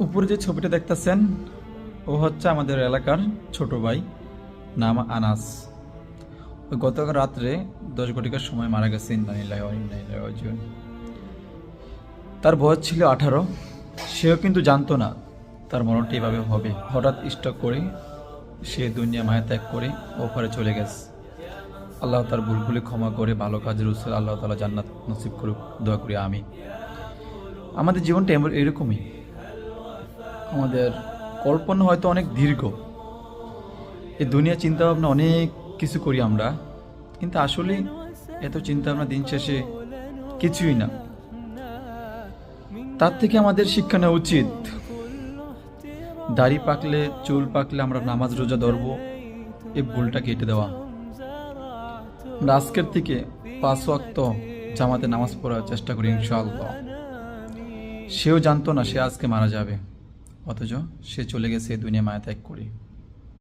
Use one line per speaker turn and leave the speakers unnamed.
উপরে যে ছবিটা দেখতেছেন ও হচ্ছে আমাদের এলাকার ছোট ভাই, নাম আনাস। ওই গতকাল রাত্রে 10 ঘটিকার সময় মারা গেছে। তার বয়স ছিল 18। সেও কিন্তু জানতো না তার মরণটা এভাবে হবে। হঠাৎ স্ট্রোক করে সে দুনিয়া মায়া ত্যাগ করে ওপারে চলে গেছে। আল্লাহ তার ভুলগুলি ক্ষমা করে ভালো কাজের উৎসে আল্লাহ তাআলা জান্নাত নসিব করুক, দোয়া করি আমি। আমাদের জীবনটা এরকমই। আমাদের কল্পনা হয়তো অনেক দীর্ঘ, এই দুনিয়া চিন্তা ভাবনা অনেক কিছু করি আমরা, কিন্তু আসলে এত চিন্তা ভাবনা দিন শেষে কিছুই না। তার থেকে আমাদের শিক্ষা নেওয়া উচিত, দাড়ি পাকলে চুল পাকলে আমরা নামাজ রোজা ধরবো, এই ভুলটা কেটে দেওয়া। আমরা আজকের থেকে 5 ওয়াক্ত জামাতে নামাজ পড়ার চেষ্টা করি ইনশাআল্লাহ। সেও জানতো না সে আজকে মারা যাবে, অথচ সে চলে গেছে দুনিয়া মায়া ত্যাগ করে।